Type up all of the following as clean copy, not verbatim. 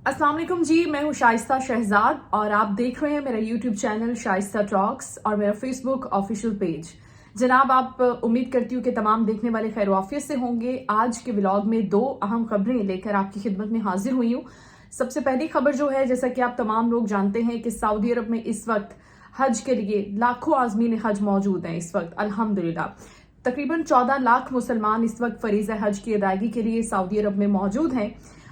अस्सलाम वालेकुम जी, मैं हूँ शाइस्ता शहजाद और आप देख रहे हैं मेरा यूट्यूब चैनल शाइस्ता टॉक्स और मेरा फेसबुक ऑफिशियल पेज। जनाब, आप उम्मीद करती हूँ कि तमाम देखने वाले खैर आफियत से होंगे। आज के व्लॉग में दो अहम खबरें लेकर आपकी खिदमत में हाजिर हुई हूँ। सबसे पहली खबर जो है, जैसा कि आप तमाम लोग जानते हैं कि सऊदी अरब में इस वक्त हज के लिए लाखों आज़मीन हज मौजूद हैं। इस वक्त अल्हम्दुलिल्लाह तकरीबन 14 लाख मुसलमान इस वक्त फरीज़ा हज की अदायगी के लिए सऊदी अरब में मौजूद हैं।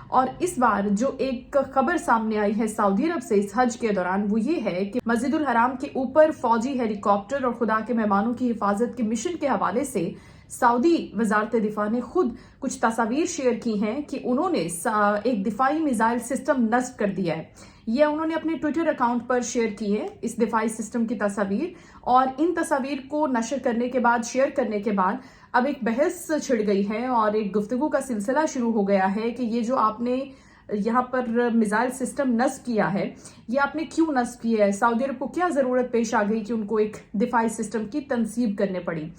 और इस बार जो एक खबर सामने आई है सऊदी अरब से इस हज के दौरान, वो ये है कि मस्जिदुल हराम के ऊपर फौजी हेलीकॉप्टर और खुदा के मेहमानों की हिफाजत के मिशन के हवाले से सऊदी वजारत दिफा ने खुद कुछ तस्वीर शेयर की हैं कि उन्होंने एक दिफाई मिसाइल सिस्टम नस्ब कर दिया है। ये उन्होंने अपने ट्विटर अकाउंट पर शेयर की है इस दिफाई सिस्टम की तस्वीर। और इन तस्वीर को नशर करने के बाद, शेयर करने के बाद अब एक बहस छिड़ गई है और एक गुफ्तगू का सिलसिला शुरू हो गया है कि ये जो आपने यहाँ पर मिसाइल सिस्टम नस्ब किया है, ये आपने क्यों नस्ब किया है? सऊदी अरब को क्या जरूरत पेश आ गई कि उनको एक दिफाई सिस्टम की तनसीब करने पड़ी?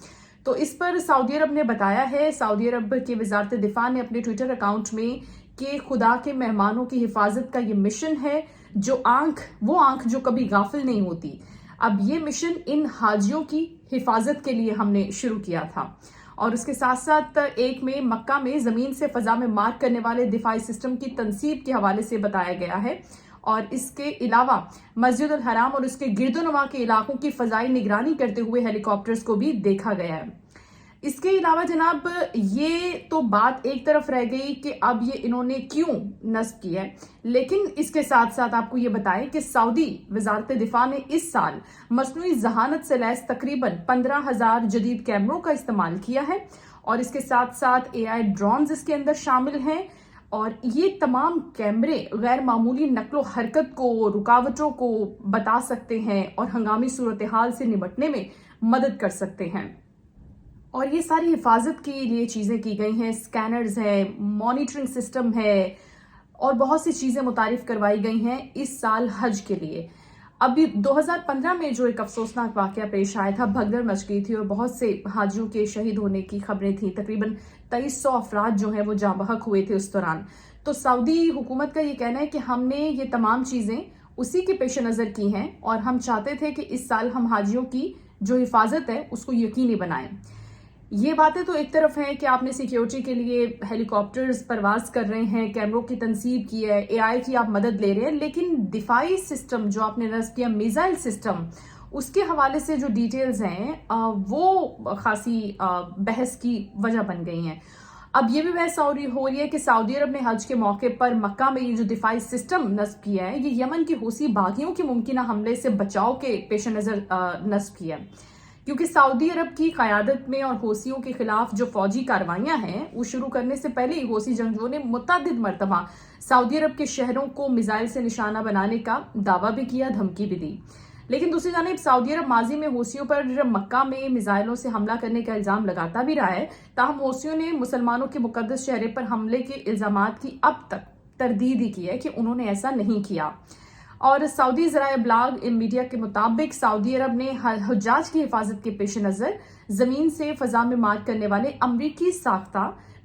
तो इस पर सऊदी अरब ने बताया है, सऊदी अरब के वजारत दिफा ने अपने ट्विटर अकाउंट में, कि खुदा के मेहमानों की हिफाजत का ये मिशन है, वो आंख जो कभी गाफिल नहीं होती। अब ये मिशन इन हाजियों की हिफाजत के लिए हमने शुरू किया था। और उसके साथ साथ एक में मक्का में जमीन से फजा में मार करने वाले दिफाई सिस्टम की तनसीब के हवाले से बताया गया है। और इसके अलावा मस्जिदुल हराम और उसके गिरदोनवा के इलाकों की फजाई निगरानी करते हुए हेलीकॉप्टर्स को भी देखा गया है। इसके अलावा जनाब, ये तो बात एक तरफ रह गई कि अब ये इन्होंने क्यों नस्ब किया है, लेकिन इसके साथ साथ आपको ये बताएं कि सऊदी वजारत दिफा ने इस साल मसनूई जहानत से लैस तकरीबन 15,000 जदीद कैमरों का इस्तेमाल किया है। और इसके साथ साथ AI ड्रोन्स इसके अंदर शामिल हैं। और ये तमाम कैमरे गैर मामूली नकलो हरकत को, रुकावटों को बता सकते हैं और हंगामी सूरत हाल से निपटने में मदद कर सकते हैं। और ये सारी हिफाजत के लिए चीज़ें की गई हैं, स्कैनर्स है, मॉनिटरिंग सिस्टम है और बहुत सी चीज़ें मुतारिफ करवाई गई हैं इस साल हज के लिए। अभी 2015 में जो एक अफसोसनाक वाकया पेश आया था, भगदड़ मच गई थी और बहुत से हाजियों के शहीद होने की खबरें थी। तकरीबन 2300 अफराद जो हैं वो जाँ बहक हुए थे उस दौरान। तो सऊदी हुकूमत का ये कहना है कि हमने ये तमाम चीज़ें उसी के पेश नज़र की हैं और हम चाहते थे कि इस साल हम हाजियों की जो हिफाजत है उसको यकीनी बनाएं। ये बातें तो एक तरफ हैं कि आपने सिक्योरिटी के लिए हेलीकॉप्टर्स परवाज कर रहे हैं, कैमरों की तनसीब की है, AI की आप मदद ले रहे हैं, लेकिन दिफाई सिस्टम जो आपने नस्ब किया, मिसाइल सिस्टम, उसके हवाले से जो डिटेल्स हैं वो खासी बहस की वजह बन गई हैं। अब ये भी बहस हो रही है कि सऊदी अरब ने हज के मौके पर मक्का में ये जो दिफाई सिस्टम नस्ब किया है, ये यमन की हूसी बागियों के मुमकिन हमले से बचाव के पेश नज़र नस्ब किया है। क्योंकि सऊदी अरब की क़यादत में और हौसियों के खिलाफ जो फौजी कार्रवाइयां हैं, वो शुरू करने से पहले ही हौसी जंगजुओं ने मुतअद्दिद मरतबा सऊदी अरब के शहरों को मिसाइल से निशाना बनाने का दावा भी किया, धमकी भी दी। लेकिन दूसरी जानिब सऊदी अरब माजी में हौसियों पर मक्का में मिसाइलों से हमला करने का इल्जाम लगाता भी रहा है। ताहम हौसियों ने मुसलमानों के मुकद्दस शहर पर हमले के इल्जामात की अब तक तरदीद ही की है कि उन्होंने ऐसा नहीं किया। और सऊदी ज़राए ब्लॉग मीडिया के मुताबिक सऊदी अरब ने हुज्जाज की हिफाजत के पेश नज़र ज़मीन से फ़ज़ा में मार करने वाले अमरीकी साख्ता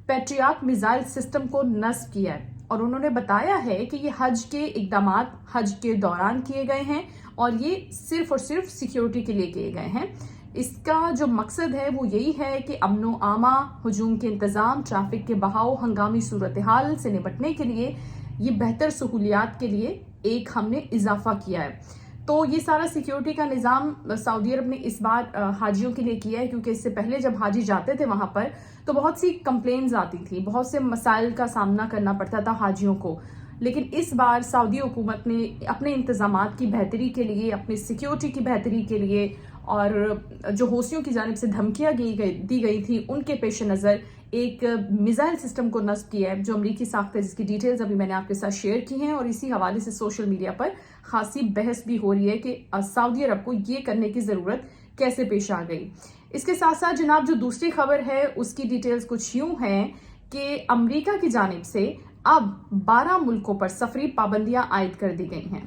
पैट्रियट मिसाइल सिस्टम को नस्ब किया है। और उन्होंने बताया है कि ये हज के इक़दामात हज के दौरान किए गए हैं और ये सिर्फ और सिर्फ सिक्योरिटी के लिए किए गए हैं। इसका जो मकसद है वो यही है कि अमनो आमा, हजूम के इंतज़ाम, ट्रैफिक के बहाव, हंगामी सूरत हाल से निपटने के लिए, ये बेहतर सहूलियात के लिए एक हमने इजाफा किया है। तो ये सारा सिक्योरिटी का निज़ाम सऊदी अरब ने इस बार हाजियों के लिए किया है, क्योंकि इससे पहले जब हाजी जाते थे वहां पर तो बहुत सी कंप्लेंट्स आती थी, बहुत से मसाइल का सामना करना पड़ता था हाजियों को। लेकिन इस बार सऊदी हुकूमत ने अपने इंतजामात की बेहतरी के लिए, अपनी सिक्योरिटी की बेहतरी के लिए और जो हौसियों की जानिब से धमकियां दी गई थी उनके पेश नज़र एक मिसाइल सिस्टम को नस्ब किया है जो अमरीकी साख्त है, जिसकी डिटेल्स अभी मैंने आपके साथ शेयर की हैं। और इसी हवाले से सोशल मीडिया पर खासी बहस भी हो रही है कि सऊदी अरब को ये करने की ज़रूरत कैसे पेश आ गई। इसके साथ साथ जनाब, जो दूसरी खबर है उसकी डिटेल्स कुछ यूं हैं कि अमरीका की जानिब से अब 12 मुल्कों पर सफरी पाबंदियां आयद कर दी गई हैं।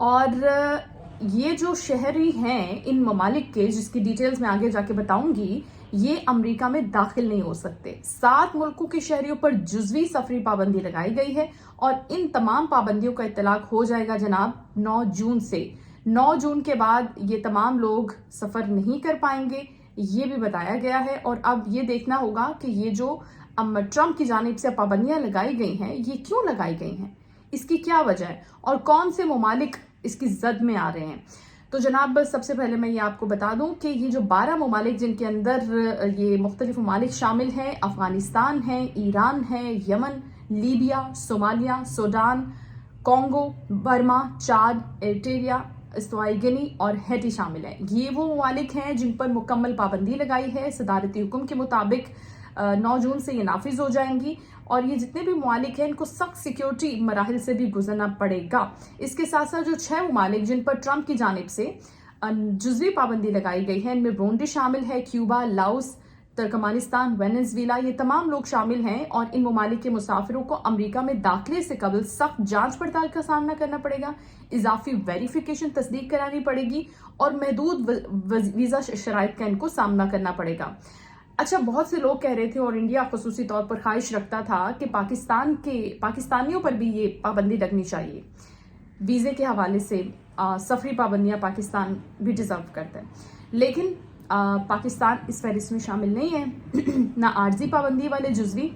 और ये जो शहरी हैं इन ममालिक के, जिसकी डिटेल्स मैं आगे जाके बताऊंगी, یہ امریکہ میں داخل نہیں ہو سکتے۔ 7 ملکوں کے شہریوں پر جزوی سفری پابندی لگائی گئی ہے اور ان تمام پابندیوں کا اطلاق ہو جائے گا جناب 9 جون سے۔ 9 جون کے بعد یہ تمام لوگ سفر نہیں کر پائیں گے، یہ بھی بتایا گیا ہے۔ اور اب یہ دیکھنا ہوگا کہ یہ جو ٹرمپ کی جانب سے پابندیاں لگائی گئی ہیں یہ کیوں لگائی گئی ہیں، اس کی کیا وجہ ہے اور کون سے ممالک اس کی زد میں آ رہے ہیں۔ تو جناب سب سے پہلے میں یہ آپ کو بتا دوں کہ یہ جو 12 ممالک جن کے اندر یہ مختلف ممالک شامل ہیں، افغانستان ہے، ایران ہے، یمن، Libya, Somalia, Sudan, Congo, Burma, Chad, Eritrea, استوائی گنی اور ہیٹی شامل ہیں۔ یہ وہ ممالک ہیں جن پر مکمل پابندی لگائی ہے۔ صدارتی حکم کے مطابق 9 جون سے یہ نافذ ہو جائیں گی اور یہ جتنے بھی ممالک ہیں ان کو سخت سیکیورٹی مراحل سے بھی گزرنا پڑے گا۔ اس کے ساتھ ساتھ جو 6 ممالک جن پر ٹرمپ کی جانب سے جزوی پابندی لگائی گئی ہے، ان میں برونڈی شامل ہے، کیوبا، لاؤس، ترکمانستان، وینزویلا، یہ تمام لوگ شامل ہیں اور ان ممالک کے مسافروں کو امریکہ میں داخلے سے قبل سخت جانچ پڑتال کا سامنا کرنا پڑے گا، اضافی ویریفیکیشن تصدیق کرانی پڑے گی اور محدود ویزا شرائط کا ان کو سامنا کرنا پڑے گا۔ اچھا، بہت سے لوگ کہہ رہے تھے اور انڈیا خصوصی طور پر خواہش رکھتا تھا کہ پاکستانیوں پر بھی یہ پابندی لگنی چاہیے۔ ویزے کے حوالے سے سفری پابندیاں پاکستان بھی ڈیزرو کرتا ہے، لیکن پاکستان اس فہرست میں شامل نہیں ہے، نہ عارضی پابندی والے جزوی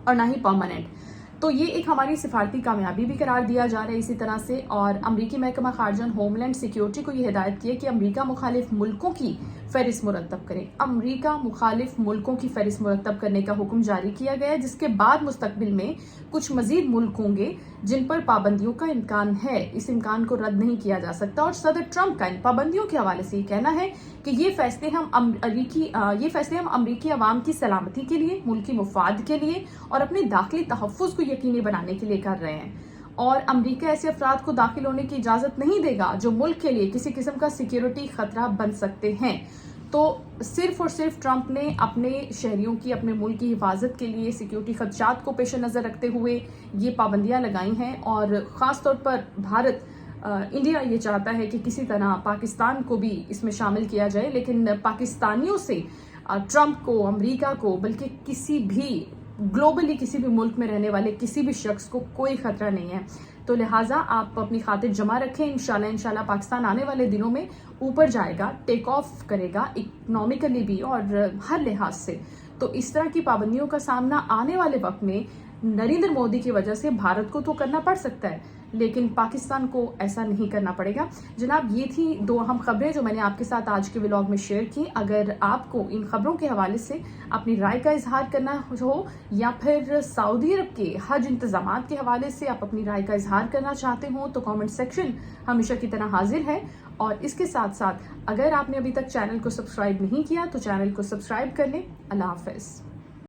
اور نہ ہی پرماننٹ۔ تو یہ ایک ہماری سفارتی کامیابی بھی قرار دیا جا رہا ہے اسی طرح سے۔ اور امریکی محکمہ خارجہ ہوم لینڈ سیکیورٹی کو یہ ہدایت کی ہے کہ امریکہ مخالف ملکوں کی فہرست مرتب کریں۔ امریکہ مخالف ملکوں کی فہرست مرتب کرنے کا حکم جاری کیا گیا ہے، جس کے بعد مستقبل میں کچھ مزید ملک ہوں گے جن پر پابندیوں کا امکان ہے۔ اس امکان کو رد نہیں کیا جا سکتا اور صدر ٹرمپ کا ان پابندیوں کے حوالے سے یہ کہنا ہے کہ یہ فیصلے ہم امریکی عوام کی سلامتی کے لیے، ملکی مفاد کے لیے اور اپنے داخلی تحفظ کو یقینی بنانے کے لیے کر رہے ہیں، اور امریکہ ایسے افراد کو داخل ہونے کی اجازت نہیں دے گا جو ملک کے لیے کسی قسم کا سیکیورٹی خطرہ بن سکتے ہیں۔ تو صرف اور صرف ٹرمپ نے اپنے شہریوں کی، اپنے ملک کی حفاظت کے لیے سیکیورٹی خدشات کو پیش نظر رکھتے ہوئے یہ پابندیاں لگائی ہیں، اور خاص طور پر انڈیا یہ چاہتا ہے کہ کسی طرح پاکستان کو بھی اس میں شامل کیا جائے، لیکن پاکستانیوں سے ٹرمپ کو، امریکہ کو، بلکہ کسی بھی گلوبلی کسی بھی ملک میں رہنے والے کسی بھی شخص کو کوئی خطرہ نہیں ہے۔ تو لہٰذا آپ اپنی خاطر جمع رکھیں، انشاءاللہ پاکستان آنے والے دنوں میں اوپر جائے گا، ٹیک آف کرے گا، اکنامکلی بھی اور ہر لحاظ سے۔ تو اس طرح کی پابندیوں کا سامنا آنے والے وقت میں نریندر مودی کی وجہ سے بھارت کو تو کرنا پڑ سکتا ہے، لیکن پاکستان کو ایسا نہیں کرنا پڑے گا۔ جناب یہ تھی 2 اہم خبریں جو میں نے آپ کے ساتھ آج کے ولاگ میں شیئر کی۔ اگر آپ کو ان خبروں کے حوالے سے اپنی رائے کا اظہار کرنا ہو یا پھر سعودی عرب کے حج انتظامات کے حوالے سے آپ اپنی رائے کا اظہار کرنا چاہتے ہوں تو کامنٹ سیکشن ہمیشہ کی طرح حاضر ہے۔ اور اس کے ساتھ ساتھ اگر آپ نے ابھی تک چینل کو سبسکرائب نہیں کیا تو چینل کو سبسکرائب کر لیں۔ اللہ حافظ۔